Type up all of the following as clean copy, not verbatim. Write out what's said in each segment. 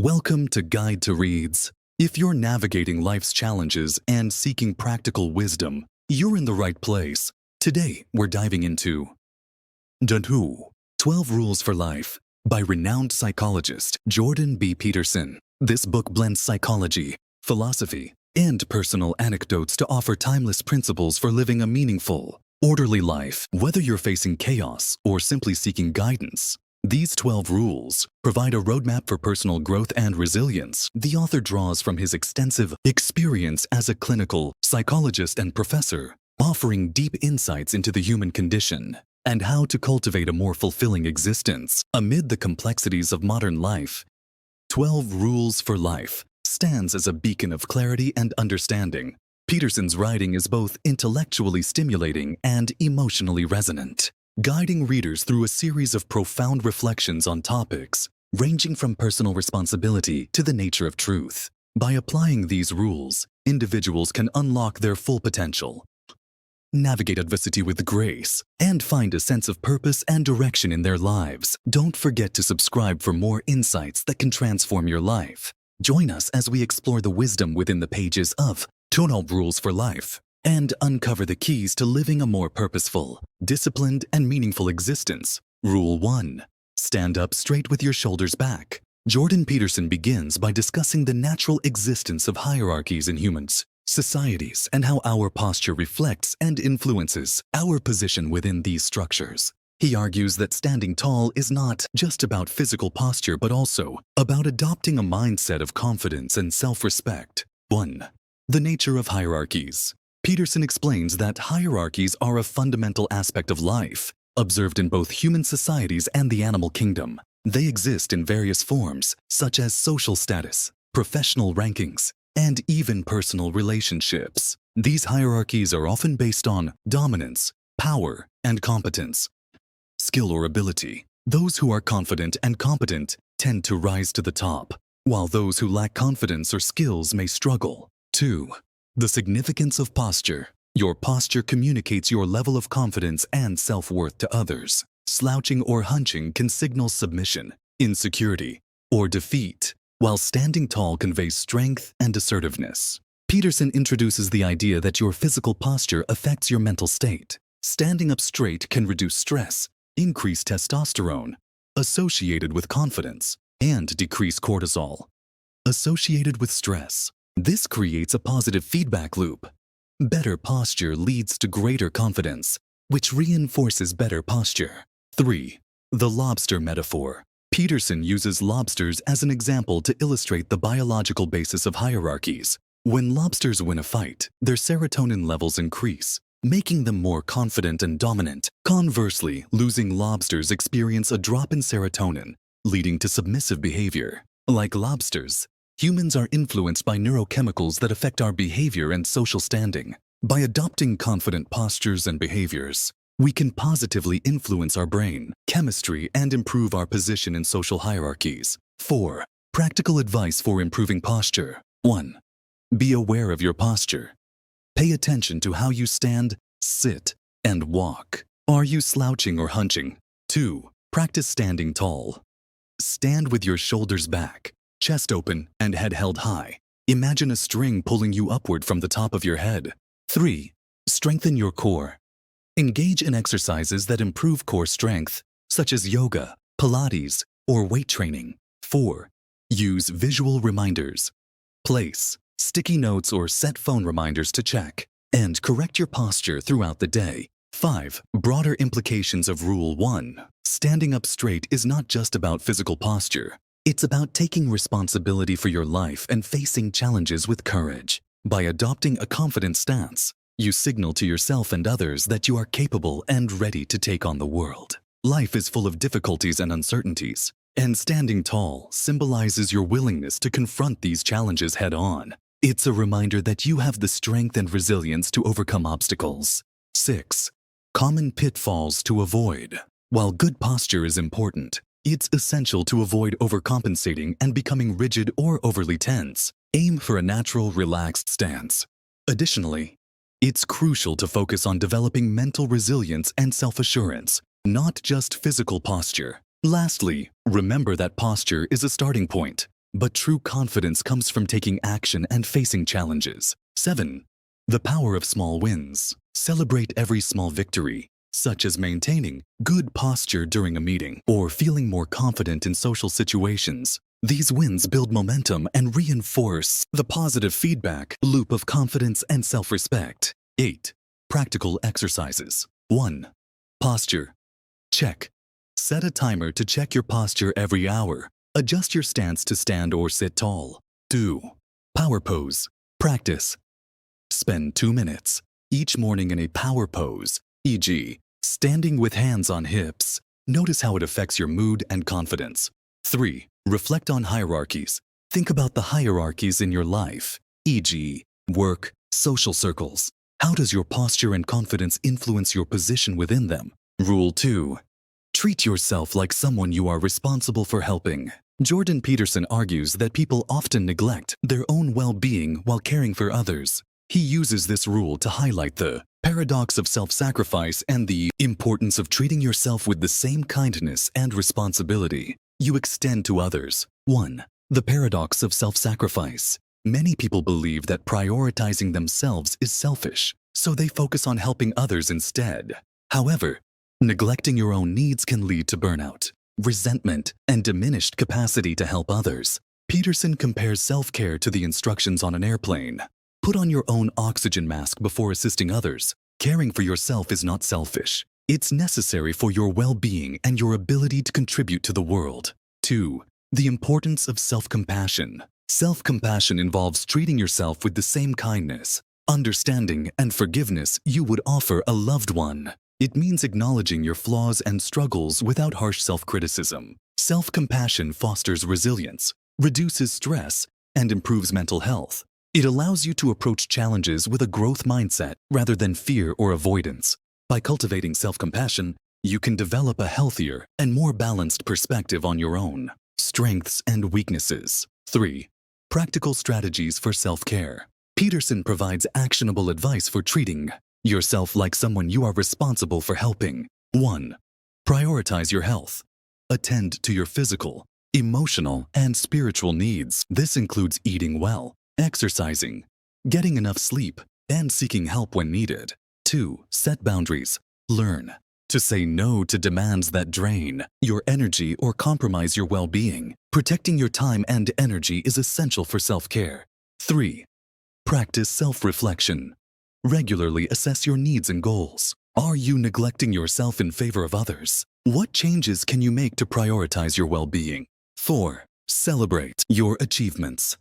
Welcome to Guide to Reads. If you're navigating life's challenges and seeking practical wisdom, you're in the right place. Today, we're diving into Antidote, 12 Rules for Life by renowned psychologist Jordan B. Peterson. This book blends psychology, philosophy, and personal anecdotes to offer timeless principles for living a meaningful, orderly life. Whether you're facing chaos or simply seeking guidance, these 12 rules provide a roadmap for personal growth and resilience. The author draws from his extensive experience as a clinical psychologist and professor, offering deep insights into the human condition and how to cultivate a more fulfilling existence amid the complexities of modern life. 12 Rules for Life stands as a beacon of clarity and understanding. Peterson's writing is both intellectually stimulating and emotionally resonant, guiding readers through a series of profound reflections on topics ranging from personal responsibility to the nature of truth. By applying these rules, individuals can unlock their full potential, navigate adversity with grace, and find a sense of purpose and direction in their lives. Don't forget to subscribe for more insights that can transform your life. Join us as we explore the wisdom within the pages of 12 Rules for Life and uncover the keys to living a more purposeful, disciplined, and meaningful existence. Rule 1. Stand up straight with your shoulders back. Jordan Peterson begins by discussing the natural existence of hierarchies in humans, societies, and how our posture reflects and influences our position within these structures. He argues that standing tall is not just about physical posture, but also about adopting a mindset of confidence and self-respect. 1. The nature of hierarchies. Peterson explains that hierarchies are a fundamental aspect of life, observed in both human societies and the animal kingdom. They exist in various forms, such as social status, professional rankings, and even personal relationships. These hierarchies are often based on dominance, power, and competence, skill or ability. Those who are confident and competent tend to rise to the top, while those who lack confidence or skills may struggle. 2. The significance of posture. Your posture communicates your level of confidence and self-worth to others. Slouching or hunching can signal submission, insecurity, or defeat, while standing tall conveys strength and assertiveness. Peterson introduces the idea that your physical posture affects your mental state. Standing up straight can reduce stress, increase testosterone, associated with confidence, and decrease cortisol, associated with stress. This creates a positive feedback loop. Better posture leads to greater confidence, which reinforces better posture. 3. The lobster metaphor. Peterson uses lobsters as an example to illustrate the biological basis of hierarchies. When lobsters win a fight, their serotonin levels increase, making them more confident and dominant. Conversely, losing lobsters experience a drop in serotonin, leading to submissive behavior. Like lobsters, humans are influenced by neurochemicals that affect our behavior and social standing. By adopting confident postures and behaviors, we can positively influence our brain, chemistry, and improve our position in social hierarchies. 4. Practical advice for improving posture. 1. Be aware of your posture. Pay attention to how you stand, sit, and walk. Are you slouching or hunching? 2. Practice standing tall. Stand with your shoulders back, chest open, and head held high. Imagine a string pulling you upward from the top of your head. 3. Strengthen your core. Engage in exercises that improve core strength, such as yoga, Pilates, or weight training. 4. Use visual reminders. Place sticky notes or set phone reminders to check and correct your posture throughout the day. 5. Broader implications of Rule 1. Standing up straight is not just about physical posture. It's about taking responsibility for your life and facing challenges with courage. By adopting a confident stance, you signal to yourself and others that you are capable and ready to take on the world. Life is full of difficulties and uncertainties, and standing tall symbolizes your willingness to confront these challenges head-on. It's a reminder that you have the strength and resilience to overcome obstacles. 6. Common pitfalls to avoid. While good posture is important, it's essential to avoid overcompensating and becoming rigid or overly tense. Aim for a natural, relaxed stance. Additionally, it's crucial to focus on developing mental resilience and self-assurance, not just physical posture. Lastly, remember that posture is a starting point. but true confidence comes from taking action and facing challenges. 7. The power of small wins. Celebrate every small victory, such as maintaining good posture during a meeting or feeling more confident in social situations. These wins build momentum and reinforce the positive feedback loop of confidence and self-respect. 8. Practical exercises. 1. Posture. Check. Set a timer to check your posture every hour. Adjust your stance to stand or sit tall. 2. Power pose. Practice. Spend 2 minutes each morning in a power pose, e.g., standing with hands on hips. Notice how it affects your mood and confidence. 3. Reflect on hierarchies. Think about the hierarchies in your life, e.g., work, social circles. How does your posture and confidence influence your position within them? Rule 2. Treat yourself like someone you are responsible for helping. Jordan Peterson argues that people often neglect their own well-being while caring for others. He uses this rule to highlight the paradox of self-sacrifice and the importance of treating yourself with the same kindness and responsibility you extend to others. 1. The paradox of self-sacrifice. Many people believe that prioritizing themselves is selfish, so they focus on helping others instead. However, neglecting your own needs can lead to burnout, resentment, and diminished capacity to help others. Peterson compares self-care to the instructions on an airplane. Put on your own oxygen mask before assisting others. Caring for yourself is not selfish. It's necessary for your well-being and your ability to contribute to the world. 2. The importance of self-compassion. Self-compassion involves treating yourself with the same kindness, understanding, and forgiveness you would offer a loved one. It means acknowledging your flaws and struggles without harsh self-criticism. Self-compassion fosters resilience, reduces stress, and improves mental health. It allows you to approach challenges with a growth mindset rather than fear or avoidance. By cultivating self-compassion, you can develop a healthier and more balanced perspective on your own strengths and weaknesses. 3. Practical strategies for self-care. Peterson provides actionable advice for treating yourself like someone you are responsible for helping. 1. Prioritize your health. Attend to your physical, emotional, and spiritual needs. This includes eating well, exercising, getting enough sleep, and seeking help when needed. 2. Set boundaries. Learn to say no to demands that drain your energy or compromise your well-being. Protecting your time and energy is essential for self-care. 3. Practice self-reflection. Regularly assess your needs and goals. Are you neglecting yourself in favor of others? What changes can you make to prioritize your well-being? 4. Celebrate your achievements.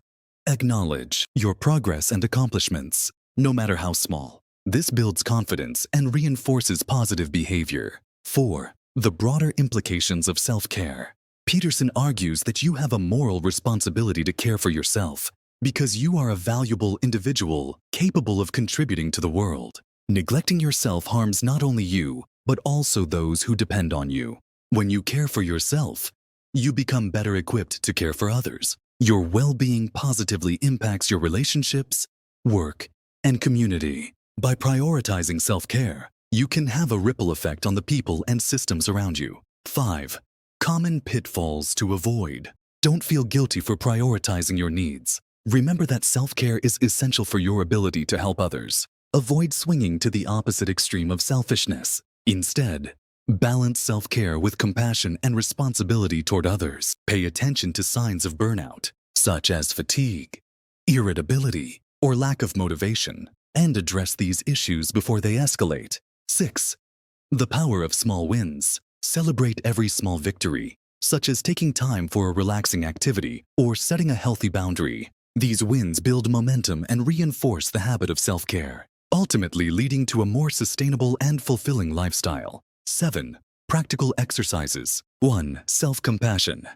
Acknowledge your progress and accomplishments, no matter how small. This builds confidence and reinforces positive behavior. 4. The broader implications of self-care. Peterson argues that you have a moral responsibility to care for yourself because you are a valuable individual capable of contributing to the world. Neglecting yourself harms not only you, but also those who depend on you. When you care for yourself, you become better equipped to care for others. Your well-being positively impacts your relationships, work, and community. By prioritizing self-care, you can have a ripple effect on the people and systems around you. 5. Common pitfalls to avoid. Don't feel guilty for prioritizing your needs. Remember that self-care is essential for your ability to help others. Avoid swinging to the opposite extreme of selfishness. Instead, balance self-care with compassion and responsibility toward others. Pay attention to signs of burnout, such as fatigue, irritability, or lack of motivation, and address these issues before they escalate. 6. The power of small wins. Celebrate every small victory, such as taking time for a relaxing activity or setting a healthy boundary. These wins build momentum and reinforce the habit of self-care, ultimately leading to a more sustainable and fulfilling lifestyle. 7. Practical exercises. 1. Self-compassion.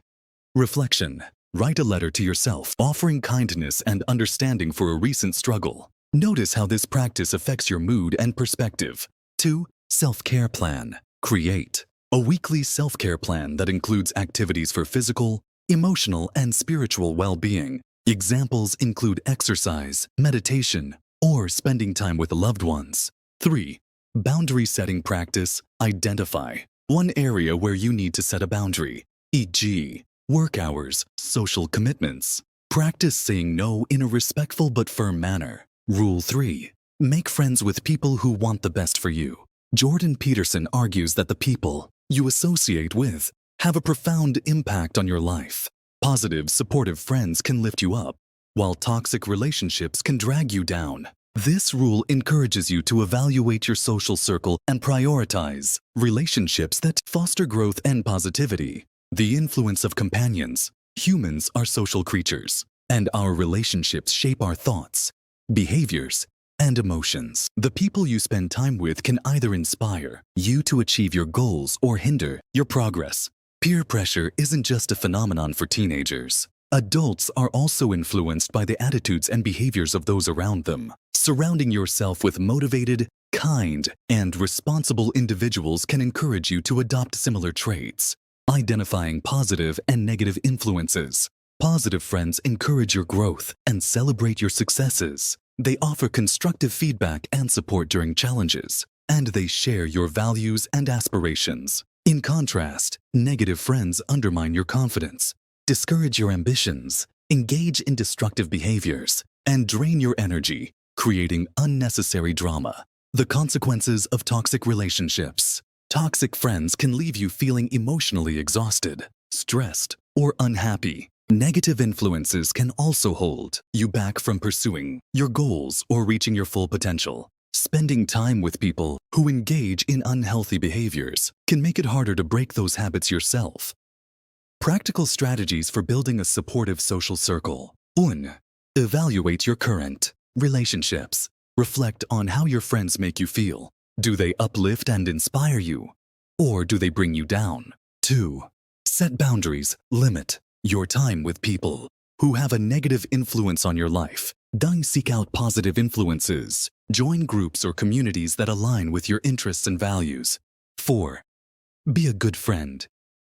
Reflection. Write a letter to yourself, offering kindness and understanding for a recent struggle. Notice how this practice affects your mood and perspective. 2. Self-care plan. Create a weekly self-care plan that includes activities for physical, emotional, and spiritual well-being. Examples include exercise, meditation, or spending time with loved ones. 3. Boundary setting practice. Identify one area where you need to set a boundary, e.g., work hours, social commitments. Practice saying no in a respectful but firm manner. Rule 3. Make friends with people who want the best for you. Jordan Peterson argues that the people you associate with have a profound impact on your life. Positive, supportive friends can lift you up, while toxic relationships can drag you down. This rule encourages you to evaluate your social circle and prioritize relationships that foster growth and positivity. The influence of companions. Humans are social creatures, and our relationships shape our thoughts, behaviors, and emotions. The people you spend time with can either inspire you to achieve your goals or hinder your progress. Peer pressure isn't just a phenomenon for teenagers. Adults are also influenced by the attitudes and behaviors of those around them. Surrounding yourself with motivated, kind, and responsible individuals can encourage you to adopt similar traits. Identifying positive and negative influences. Positive friends encourage your growth and celebrate your successes. They offer constructive feedback and support during challenges, and they share your values and aspirations. In contrast, negative friends undermine your confidence, discourage your ambitions, engage in destructive behaviors, and drain your energy, creating unnecessary drama. The consequences of toxic relationships. Toxic friends can leave you feeling emotionally exhausted, stressed, or unhappy. Negative influences can also hold you back from pursuing your goals or reaching your full potential. Spending time with people who engage in unhealthy behaviors can make it harder to break those habits yourself. Practical strategies for building a supportive social circle. 1. Evaluate your current relationships. Reflect on how your friends make you feel. Do they uplift and inspire you, or do they bring you down? 2. Set boundaries. Limit your time with people who have a negative influence on your life. Seek out positive influences. Join groups or communities that align with your interests and values. 4. Be a good friend.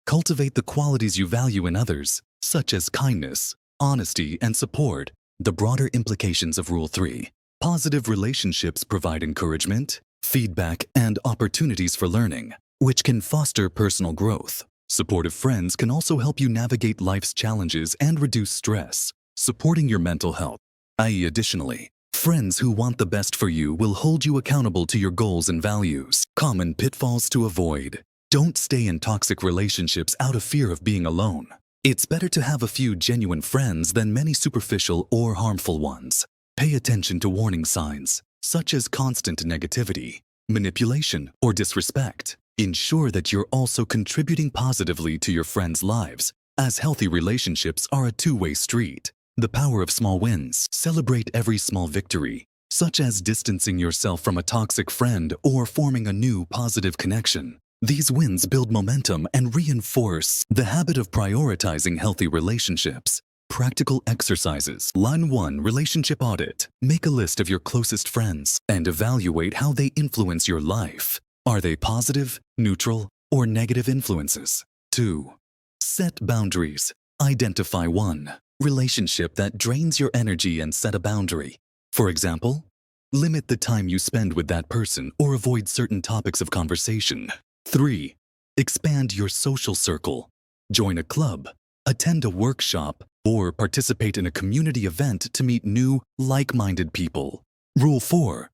Cultivate the qualities you value in others, such as kindness, honesty, and support. The broader implications of Rule 3. Positive relationships provide encouragement, feedback, and opportunities for learning, which can foster personal growth. Supportive friends can also help you navigate life's challenges and reduce stress, supporting your mental health. Additionally, friends who want the best for you will hold you accountable to your goals and values. Common pitfalls to avoid. Don't stay in toxic relationships out of fear of being alone. It's better to have a few genuine friends than many superficial or harmful ones. Pay attention to warning signs, such as constant negativity, manipulation, or disrespect. Ensure that you're also contributing positively to your friends' lives, as healthy relationships are a two-way street. The power of small wins. Celebrate every small victory, such as distancing yourself from a toxic friend or forming a new positive connection. These wins build momentum and reinforce the habit of prioritizing healthy relationships. Practical exercises. Line 1. Relationship audit. Make a list of your closest friends and evaluate how they influence your life. Are they positive, neutral, or negative influences? 2. Set boundaries. Identify one relationship that drains your energy and set a boundary. For example, limit the time you spend with that person or avoid certain topics of conversation. 3. Expand your social circle. Join a club, attend a workshop, or participate in a community event to meet new, like-minded people. Rule 4.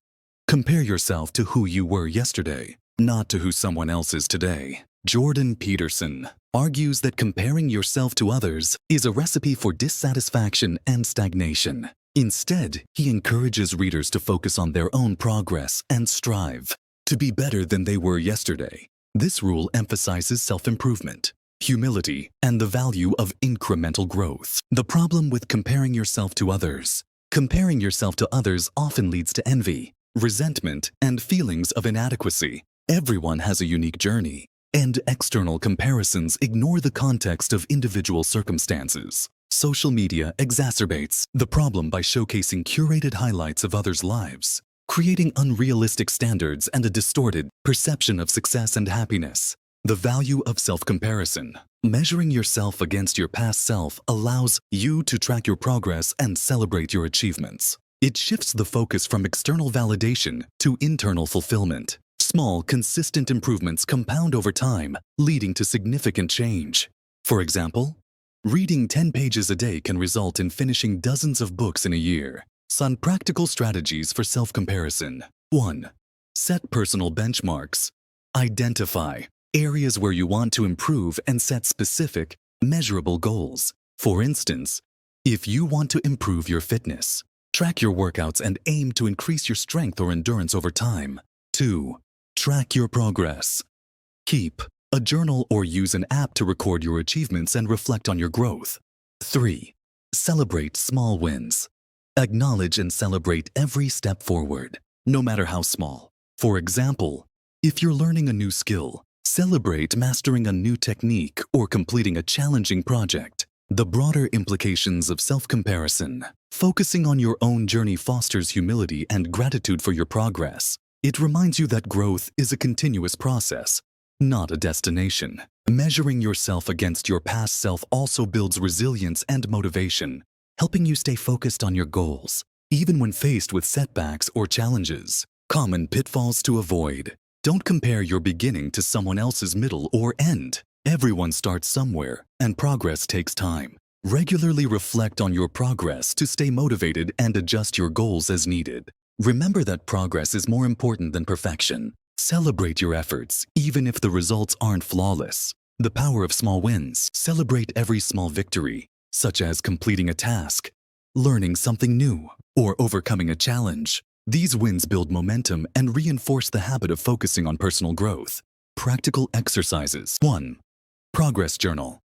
Compare yourself to who you were yesterday, not to who someone else is today. Jordan Peterson argues that comparing yourself to others is a recipe for dissatisfaction and stagnation. Instead, he encourages readers to focus on their own progress and strive to be better than they were yesterday. This rule emphasizes self-improvement, humility, and the value of incremental growth. The problem with comparing yourself to others. Comparing yourself to others often leads to envy, resentment, and feelings of inadequacy. Everyone has a unique journey, and external comparisons ignore the context of individual circumstances. Social media exacerbates the problem by showcasing curated highlights of others' lives, creating unrealistic standards and a distorted perception of success and happiness. The value of self-comparison. Measuring yourself against your past self allows you to track your progress and celebrate your achievements. It shifts the focus from external validation to internal fulfillment. Small, consistent improvements compound over time, leading to significant change. For example, Reading 10 pages a day can result in finishing dozens of books in a year. Some practical strategies for self-comparison. 1. Set personal benchmarks. Identify areas where you want to improve and set specific, measurable goals. For instance, if you want to improve your fitness, track your workouts and aim to increase your strength or endurance over time. 2. Track your progress. Keep a journal or use an app to record your achievements and reflect on your growth. 3. Celebrate small wins. Acknowledge and celebrate every step forward, no matter how small. For example, if you're learning a new skill, celebrate mastering a new technique or completing a challenging project. The broader implications of self-comparison. Focusing on your own journey fosters humility and gratitude for your progress. It reminds you that growth is a continuous process, not a destination. Measuring yourself against your past self also builds resilience and motivation, helping you stay focused on your goals, even when faced with setbacks or challenges. Common pitfalls to avoid. Don't compare your beginning to someone else's middle or end. Everyone starts somewhere, and progress takes time. Regularly reflect on your progress to stay motivated and adjust your goals as needed. Remember that progress is more important than perfection. Celebrate your efforts, even if the results aren't flawless. The power of small wins. Celebrate every small victory, such as completing a task, learning something new, or overcoming a challenge. These wins build momentum and reinforce the habit of focusing on personal growth. Practical exercises. 1. Progress journal.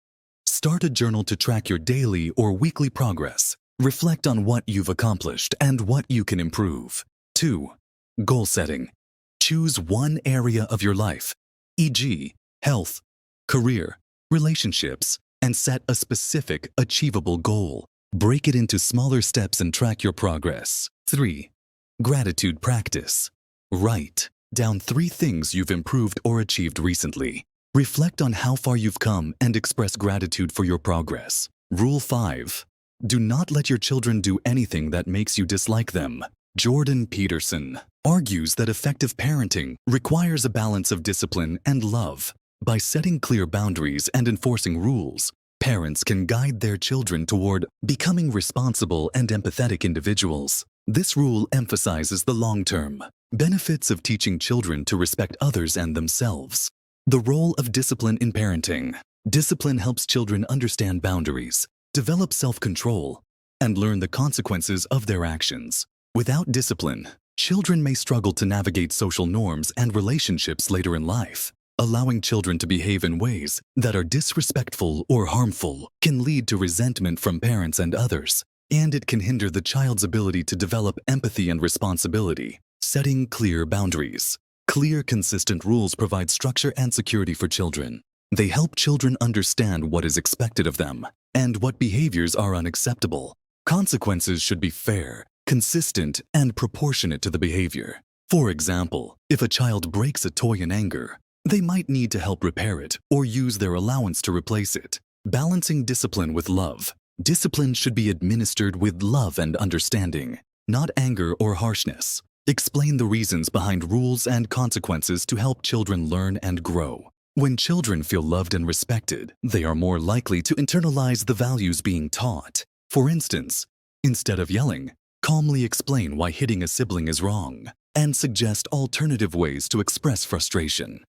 Start a journal to track your daily or weekly progress. Reflect on what you've accomplished and what you can improve. 2. Goal setting. Choose one area of your life, e.g., health, career, relationships, and set a specific, achievable goal. Break it into smaller steps and track your progress. 3. Gratitude practice. Write down 3 things you've improved or achieved recently. Reflect on how far you've come and express gratitude for your progress. Rule 5. Do not let your children do anything that makes you dislike them. Jordan Peterson argues that effective parenting requires a balance of discipline and love. By setting clear boundaries and enforcing rules, parents can guide their children toward becoming responsible and empathetic individuals. This rule emphasizes the long-term benefits of teaching children to respect others and themselves. The role of discipline in parenting. Discipline helps children understand boundaries, develop self-control, and learn the consequences of their actions. Without discipline, children may struggle to navigate social norms and relationships later in life. Allowing children to behave in ways that are disrespectful or harmful can lead to resentment from parents and others, and it can hinder the child's ability to develop empathy and responsibility. Setting clear boundaries. Clear, consistent rules provide structure and security for children. They help children understand what is expected of them and what behaviors are unacceptable. Consequences should be fair, consistent, and proportionate to the behavior. For example, if a child breaks a toy in anger, they might need to help repair it or use their allowance to replace it. Balancing discipline with love. Discipline should be administered with love and understanding, not anger or harshness. Explain the reasons behind rules and consequences to help children learn and grow. When children feel loved and respected, they are more likely to internalize the values being taught. For instance, instead of yelling, calmly explain why hitting a sibling is wrong and suggest alternative ways to express frustration.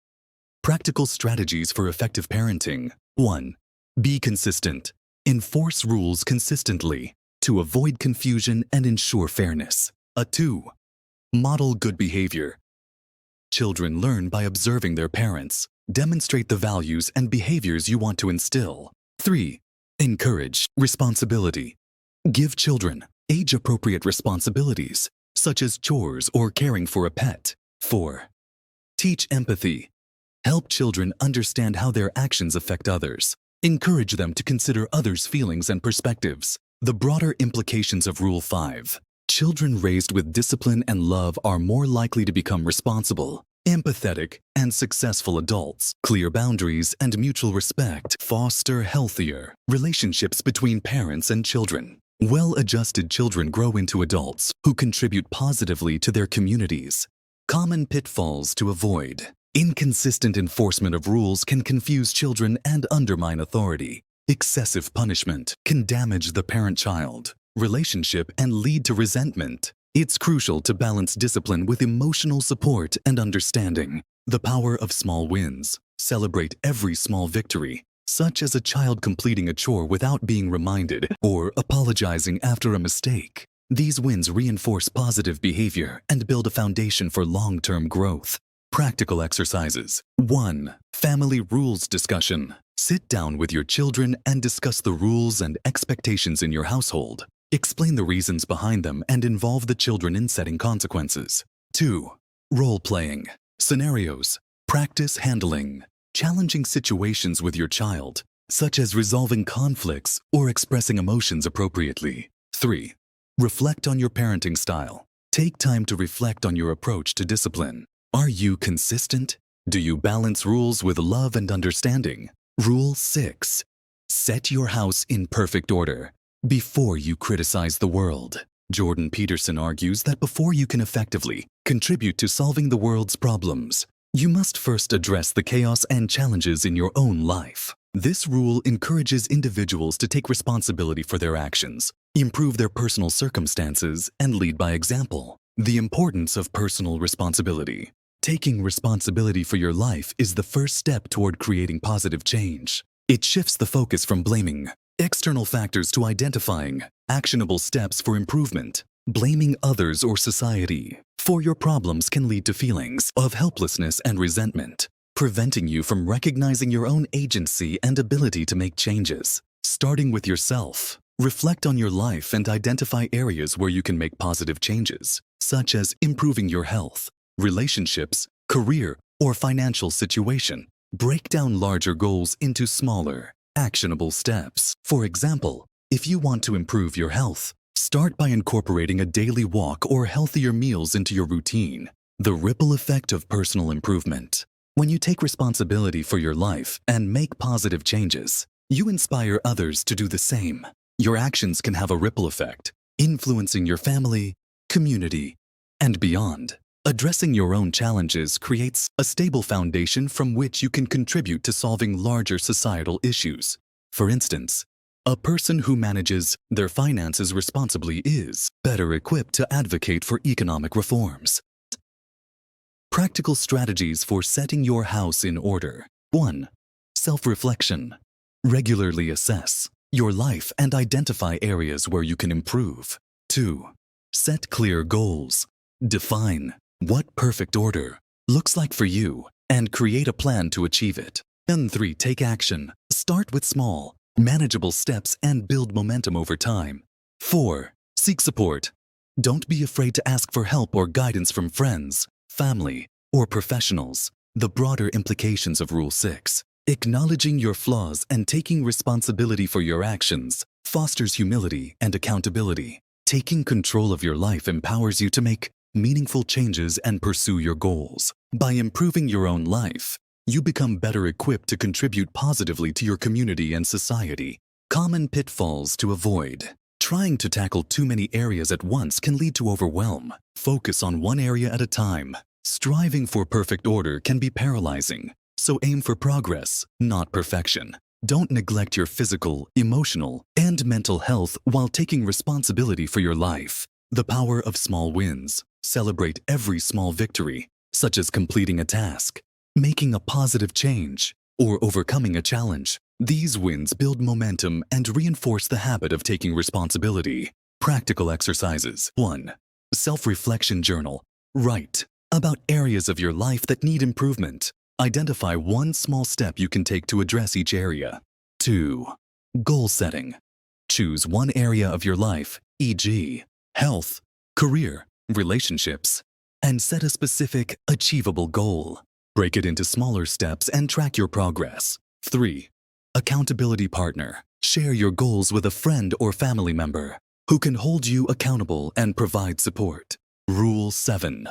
Practical strategies for effective parenting. 1. Be consistent. Enforce rules consistently to avoid confusion and ensure fairness. 2. Model good behavior. Children learn by observing their parents. Demonstrate the values and behaviors you want to instill. 3. Encourage responsibility. Give children age-appropriate responsibilities, such as chores or caring for a pet. 4. Teach empathy. Help children understand how their actions affect others. Encourage them to consider others' feelings and perspectives. The broader implications of Rule 5. Children raised with discipline and love are more likely to become responsible, empathetic, and successful adults. Clear boundaries and mutual respect foster healthier relationships between parents and children. Well-adjusted children grow into adults who contribute positively to their communities. Common pitfalls to avoid. Inconsistent enforcement of rules can confuse children and undermine authority. Excessive punishment can damage the parent-child relationship and lead to resentment. It's crucial to balance discipline with emotional support and understanding. The power of small wins. Celebrate every small victory, such as a child completing a chore without being reminded or apologizing after a mistake. These wins reinforce positive behavior and build a foundation for long-term growth. Practical exercises. 1. Family rules discussion. Sit down with your children and discuss the rules and expectations in your household. Explain the reasons behind them and involve the children in setting consequences. 2. Role-playing. Scenarios. Practice handling challenging situations with your child, such as resolving conflicts or expressing emotions appropriately. 3. Reflect on your parenting style. Take time to reflect on your approach to discipline. Are you consistent? Do you balance rules with love and understanding? Rule 6. Set your house in perfect order before you criticize the world. Jordan Peterson argues that before you can effectively contribute to solving the world's problems, you must first address the chaos and challenges in your own life. This rule encourages individuals to take responsibility for their actions, improve their personal circumstances, and lead by example. The importance of personal responsibility. Taking responsibility for your life is the first step toward creating positive change. It shifts the focus from blaming external factors to identifying actionable steps for improvement. Blaming others or society for your problems can lead to feelings of helplessness and resentment, preventing you from recognizing your own agency and ability to make changes. Starting with yourself, reflect on your life and identify areas where you can make positive changes, such as improving your health, relationships, career, or financial situation. Break down larger goals into smaller, actionable steps. For example, if you want to improve your health, start by incorporating a daily walk or healthier meals into your routine. The ripple effect of personal improvement. When you take responsibility for your life and make positive changes, you inspire others to do the same. Your actions can have a ripple effect, influencing your family, community, and beyond. Addressing your own challenges creates a stable foundation from which you can contribute to solving larger societal issues. For instance, a person who manages their finances responsibly is better equipped to advocate for economic reforms. Practical strategies for setting your house in order. 1. Self-reflection. Regularly assess your life and identify areas where you can improve. 2. Set clear goals. Define what perfect order looks like for you and create a plan to achieve it. And 3. Take action. Start with small, manageable steps and build momentum over time. 4. Seek support. Don't be afraid to ask for help or guidance from friends, family, or professionals. The broader implications of Rule 6. Acknowledging your flaws and taking responsibility for your actions fosters humility and accountability. Taking control of your life empowers you to make meaningful changes and pursue your goals. By improving your own life, you become better equipped to contribute positively to your community and society. Common pitfalls to avoid. Trying to tackle too many areas at once can lead to overwhelm. Focus on one area at a time. Striving for perfect order can be paralyzing, so aim for progress, not perfection. Don't neglect your physical, emotional, and mental health while taking responsibility for your life. The power of small wins. Celebrate every small victory, such as completing a task, making a positive change, or overcoming a challenge. These wins build momentum and reinforce the habit of taking responsibility. Practical exercises. 1. Self-reflection journal. Write about areas of your life that need improvement. Identify one small step you can take to address each area. 2. Goal setting. Choose one area of your life, e.g., health, career, relationships, and set a specific, achievable goal. Break it into smaller steps and track your progress. 3. Accountability partner. Share your goals with a friend or family member who can hold you accountable and provide support. Rule 7.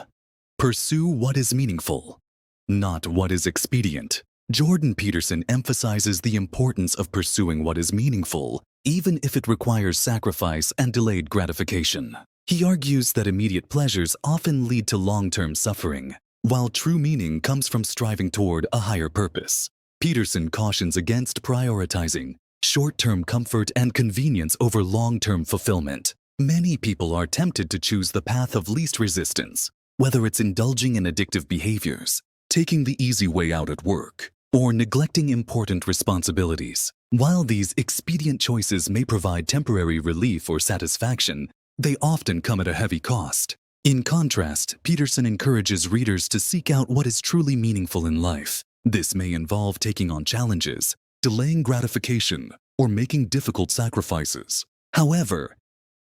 Pursue what is meaningful, not what is expedient. Jordan Peterson emphasizes the importance of pursuing what is meaningful, even if it requires sacrifice and delayed gratification. He argues that immediate pleasures often lead to long-term suffering, while true meaning comes from striving toward a higher purpose. Peterson cautions against prioritizing Short-term comfort and convenience over long-term fulfillment. Many people are tempted to choose the path of least resistance, whether it's indulging in addictive behaviors, taking the easy way out at work, or neglecting important responsibilities. While these expedient choices may provide temporary relief or satisfaction, they often come at a heavy cost. In contrast, Peterson encourages readers to seek out what is truly meaningful in life. This may involve taking on challenges, delaying gratification, or making difficult sacrifices. However,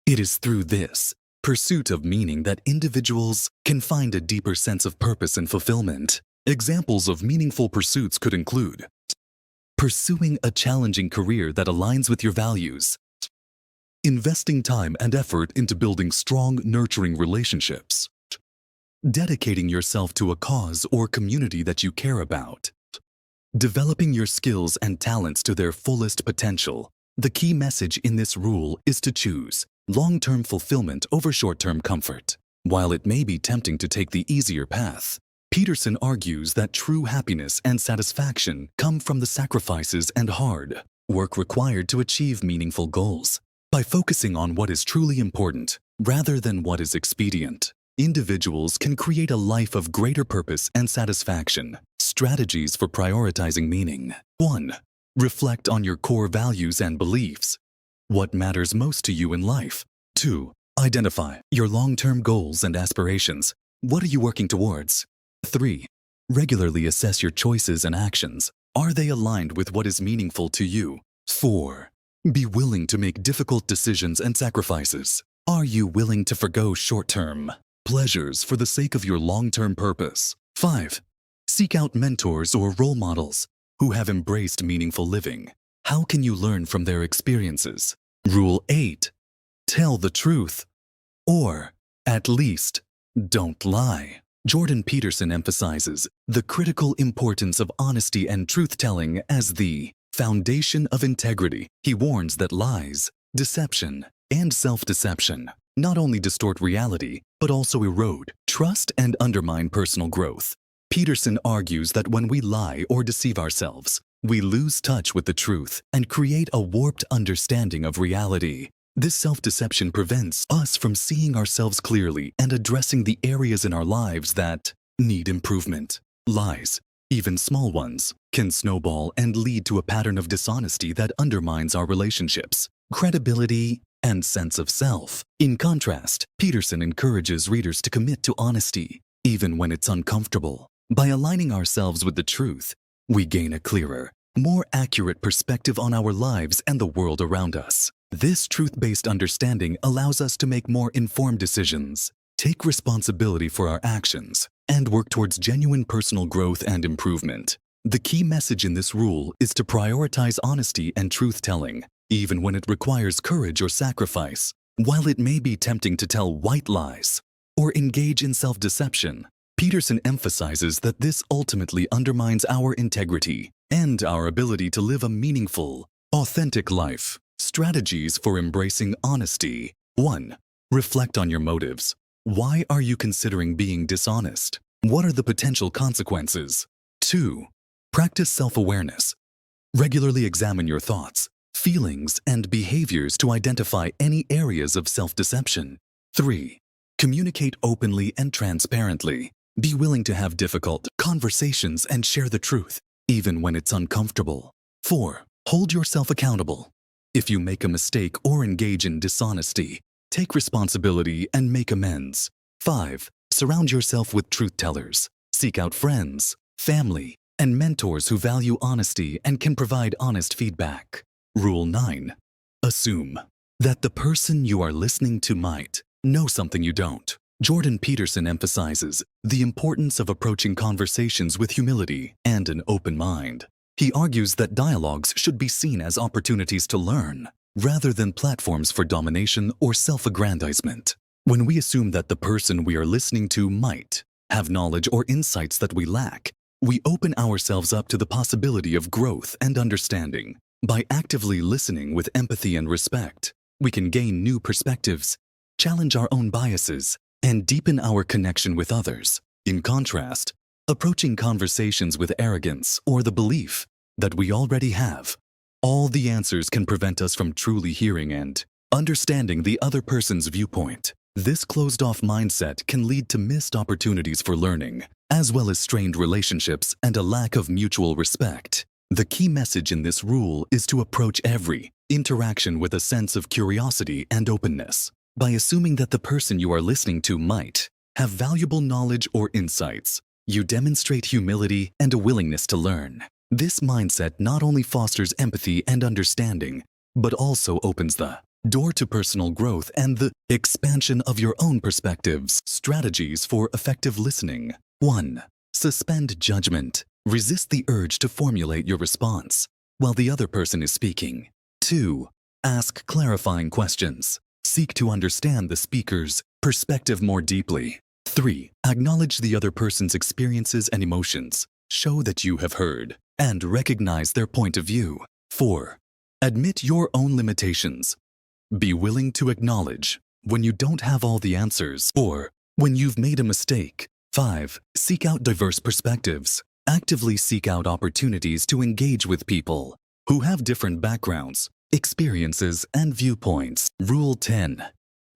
it is through this pursuit of meaning that individuals can find a deeper sense of purpose and fulfillment. Examples of meaningful pursuits could include pursuing a challenging career that aligns with your values, investing time and effort into building strong, nurturing relationships, dedicating yourself to a cause or community that you care about, developing your skills and talents to their fullest potential. The key message in this rule is to choose long-term fulfillment over short-term comfort. While it may be tempting to take the easier path, Peterson argues that true happiness and satisfaction come from the sacrifices and hard work required to achieve meaningful goals. By focusing on what is truly important, rather than what is expedient, individuals can create a life of greater purpose and satisfaction. Strategies for prioritizing meaning. 1. Reflect on your core values and beliefs. What matters most to you in life? 2. Identify your long-term goals and aspirations. What are you working towards? 3. Regularly assess your choices and actions. Are they aligned with what is meaningful to you? 4. Be willing to make difficult decisions and sacrifices. Are you willing to forgo short-term pleasures for the sake of your long-term purpose? 5. Seek out mentors or role models who have embraced meaningful living. How can you learn from their experiences? Rule 8. Tell the truth. Or, at least, don't lie. Jordan Peterson emphasizes the critical importance of honesty and truth-telling as the foundation of integrity. He warns that lies, deception, and self-deception not only distort reality, but also erode trust and undermine personal growth. Peterson argues that when we lie or deceive ourselves, we lose touch with the truth and create a warped understanding of reality. This self-deception prevents us from seeing ourselves clearly and addressing the areas in our lives that need improvement. Lies, even small ones, can snowball and lead to a pattern of dishonesty that undermines our relationships, credibility, and sense of self. In contrast, Peterson encourages readers to commit to honesty, even when it's uncomfortable. By aligning ourselves with the truth, we gain a clearer, more accurate perspective on our lives and the world around us. This truth-based understanding allows us to make more informed decisions, take responsibility for our actions, and work towards genuine personal growth and improvement. The key message in this rule is to prioritize honesty and truth-telling, even when it requires courage or sacrifice. While it may be tempting to tell white lies or engage in self-deception, Peterson emphasizes that this ultimately undermines our integrity and our ability to live a meaningful, authentic life. Strategies for embracing honesty. 1. Reflect on your motives. Why are you considering being dishonest? What are the potential consequences? 2. Practice self-awareness. Regularly examine your thoughts, feelings, and behaviors to identify any areas of self-deception. 3. Communicate openly and transparently. Be willing to have difficult conversations and share the truth, even when it's uncomfortable. 4. Hold yourself accountable. If you make a mistake or engage in dishonesty, take responsibility and make amends. 5. Surround yourself with truth-tellers. Seek out friends, family, and mentors who value honesty and can provide honest feedback. Rule 9. Assume that the person you are listening to might know something you don't. Jordan Peterson emphasizes the importance of approaching conversations with humility and an open mind. He argues that dialogues should be seen as opportunities to learn, rather than platforms for domination or self-aggrandizement. When we assume that the person we are listening to might have knowledge or insights that we lack, we open ourselves up to the possibility of growth and understanding. By actively listening with empathy and respect, we can gain new perspectives, challenge our own biases, and deepen our connection with others. In contrast, approaching conversations with arrogance or the belief that we already have All the answers can prevent us from truly hearing and understanding the other person's viewpoint. This closed-off mindset can lead to missed opportunities for learning, as well as strained relationships and a lack of mutual respect. The key message in this rule is to approach every interaction with a sense of curiosity and openness. By assuming that the person you are listening to might have valuable knowledge or insights, you demonstrate humility and a willingness to learn. This mindset not only fosters empathy and understanding, but also opens the door to personal growth and the expansion of your own perspectives. Strategies for effective listening. 1. Suspend judgment. Resist the urge to formulate your response while the other person is speaking. 2. Ask clarifying questions. Seek to understand the speaker's perspective more deeply. 3. Acknowledge the other person's experiences and emotions. Show that you have heard and recognize their point of view. 4. Admit your own limitations. Be willing to acknowledge when you don't have all the answers or when you've made a mistake. 5. Seek out diverse perspectives. Actively seek out opportunities to engage with people who have different backgrounds, experiences, and viewpoints. Rule 10.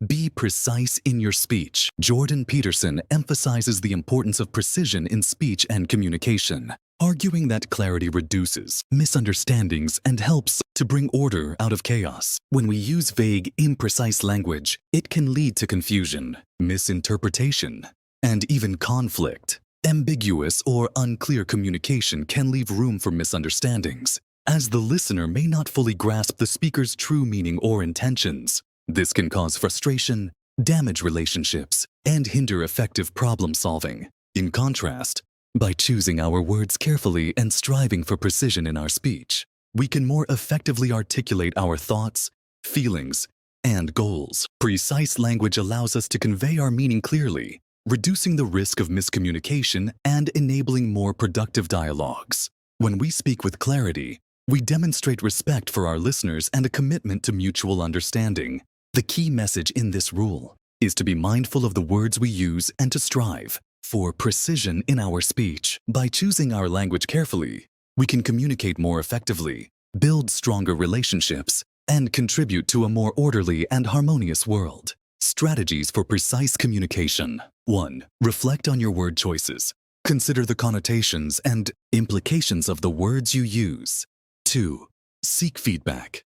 Be precise in your speech. Jordan Peterson emphasizes the importance of precision in speech and communication, arguing that clarity reduces misunderstandings and helps to bring order out of chaos. When we use vague, imprecise language, it can lead to confusion, misinterpretation, and even conflict. Ambiguous or unclear communication can leave room for misunderstandings, as the listener may not fully grasp the speaker's true meaning or intentions. This can cause frustration, damage relationships, and hinder effective problem-solving. In contrast, by choosing our words carefully and striving for precision in our speech, we can more effectively articulate our thoughts, feelings, and goals. Precise language allows us to convey our meaning clearly, reducing the risk of miscommunication and enabling more productive dialogues. When we speak with clarity, we demonstrate respect for our listeners and a commitment to mutual understanding. The key message in this rule is to be mindful of the words we use and to strive for precision in our speech. By choosing our language carefully, we can communicate more effectively, build stronger relationships, and contribute to a more orderly and harmonious world. Strategies for precise communication. 1. Reflect on your word choices. Consider the connotations and implications of the words you use. 2. Seek feedback.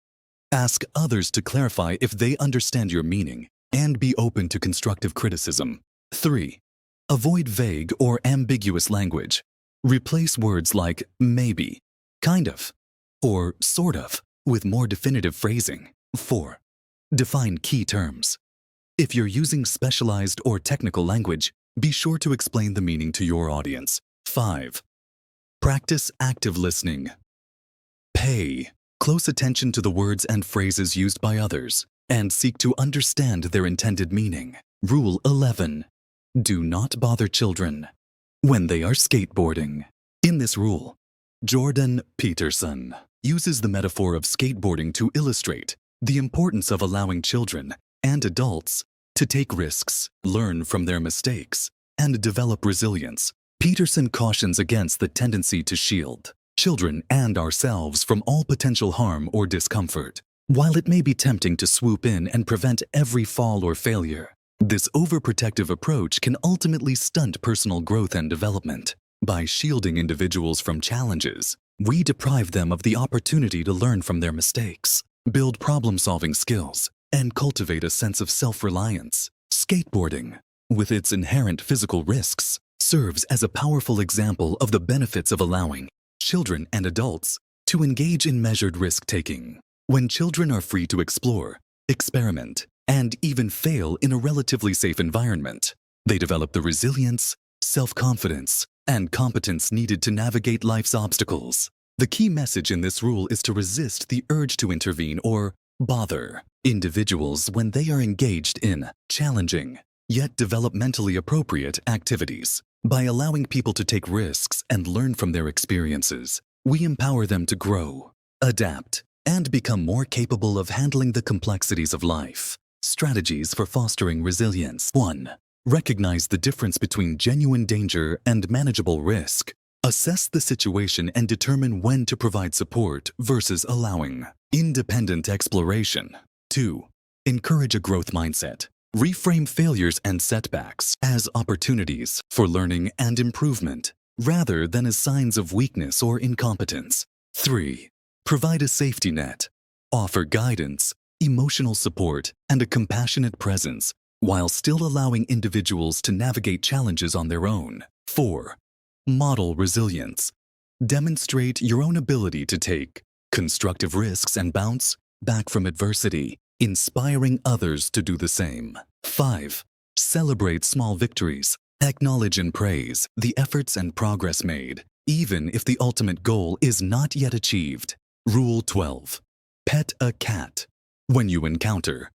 Ask others to clarify if they understand your meaning and be open to constructive criticism. 3. Avoid vague or ambiguous language. Replace words like maybe, kind of, or sort of with more definitive phrasing. 4. Define key terms. If you're using specialized or technical language, be sure to explain the meaning to your audience. 5. Practice active listening. Pay close attention to the words and phrases used by others and seek to understand their intended meaning. Rule 11. Do not bother children when they are skateboarding. In this rule, Jordan Peterson uses the metaphor of skateboarding to illustrate the importance of allowing children and adults to take risks, learn from their mistakes, and develop resilience. Peterson cautions against the tendency to shield children and ourselves from all potential harm or discomfort. While it may be tempting to swoop in and prevent every fall or failure, this overprotective approach can ultimately stunt personal growth and development. By shielding individuals from challenges, we deprive them of the opportunity to learn from their mistakes, build problem-solving skills, and cultivate a sense of self-reliance. Skateboarding, with its inherent physical risks, serves as a powerful example of the benefits of allowing children and adults to engage in measured risk-taking. When children are free to explore, experiment, and even fail in a relatively safe environment, they develop the resilience, self-confidence, and competence needed to navigate life's obstacles. The key message in this rule is to resist the urge to intervene or bother individuals when they are engaged in challenging, yet developmentally appropriate activities. By allowing people to take risks and learn from their experiences, we empower them to grow, adapt, and become more capable of handling the complexities of life. Strategies for fostering resilience. 1. Recognize the difference between genuine danger and manageable risk. Assess the situation and determine when to provide support versus allowing. Independent exploration. 2. Encourage a growth mindset. Reframe failures and setbacks as opportunities for learning and improvement, rather than as signs of weakness or incompetence. 3. Provide a safety net. Offer guidance, emotional support, and a compassionate presence, while still allowing individuals to navigate challenges on their own. 4. Model resilience. Demonstrate your own ability to take constructive risks and bounce back from adversity, inspiring others to do the same. 5. Celebrate small victories. Acknowledge and praise the efforts and progress made, even if the ultimate goal is not yet achieved. Rule 12. Pet a cat when you encounter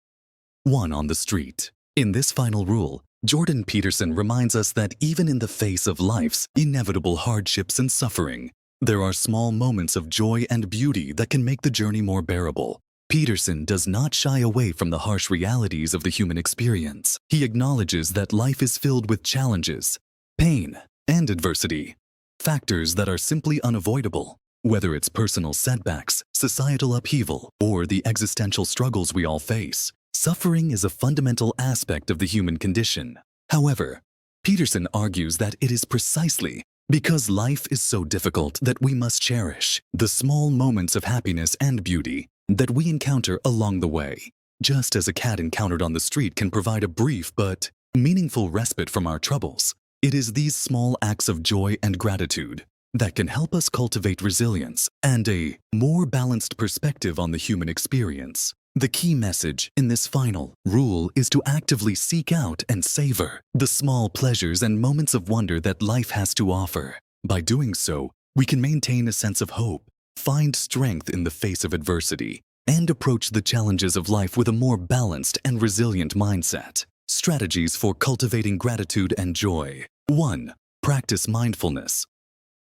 one on the street. In this final rule, Jordan Peterson reminds us that even in the face of life's inevitable hardships and suffering, there are small moments of joy and beauty that can make the journey more bearable. Peterson does not shy away from the harsh realities of the human experience. He acknowledges that life is filled with challenges, pain, and adversity, factors that are simply unavoidable. Whether it's personal setbacks, societal upheaval, or the existential struggles we all face, suffering is a fundamental aspect of the human condition. However, Peterson argues that it is precisely because life is so difficult that we must cherish the small moments of happiness and beauty that we encounter along the way. Just as a cat encountered on the street can provide a brief but meaningful respite from our troubles, it is these small acts of joy and gratitude that can help us cultivate resilience and a more balanced perspective on the human experience. The key message in this final rule is to actively seek out and savor the small pleasures and moments of wonder that life has to offer. By doing so, we can maintain a sense of hope, find strength in the face of adversity, and approach the challenges of life with a more balanced and resilient mindset. Strategies for cultivating gratitude and joy. 1. Practice mindfulness.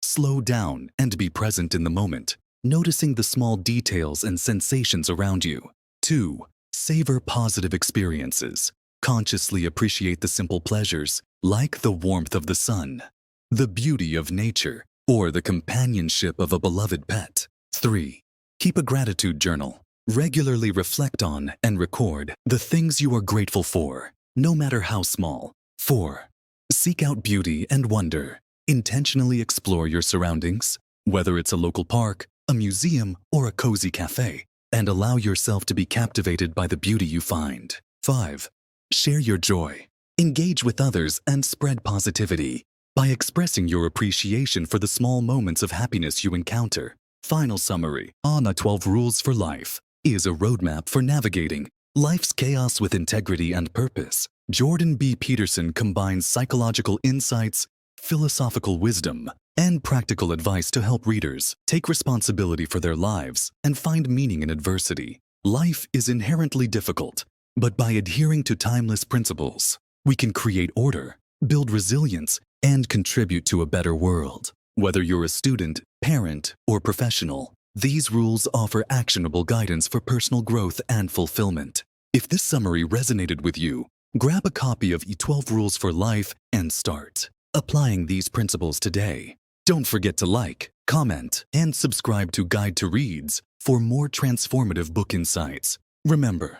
Slow down and be present in the moment, noticing the small details and sensations around you. 2. Savor positive experiences. Consciously appreciate the simple pleasures, like the warmth of the sun, the beauty of nature, or the companionship of a beloved pet. 3. Keep a gratitude journal. Regularly reflect on and record the things you are grateful for, no matter how small. 4. Seek out beauty and wonder. Intentionally explore your surroundings, whether it's a local park, a museum, or a cozy cafe, and allow yourself to be captivated by the beauty you find. 5. Share your joy. Engage with others and spread positivity by expressing your appreciation for the small moments of happiness you encounter. Final summary on the 12 Rules for Life is a roadmap for navigating life's chaos with integrity and purpose. Jordan B. Peterson combines psychological insights, philosophical wisdom, and practical advice to help readers take responsibility for their lives and find meaning in adversity. Life is inherently difficult, but by adhering to timeless principles, we can create order, build resilience, and contribute to a better world. Whether you're a student, parent, or professional, these rules offer actionable guidance for personal growth and fulfillment. If this summary resonated with you, grab a copy of E12 Rules for Life and start applying these principles today. Don't forget to like, comment, and subscribe to Guide to Reads for more transformative book insights. Remember,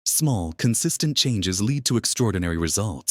small, consistent changes lead to extraordinary results.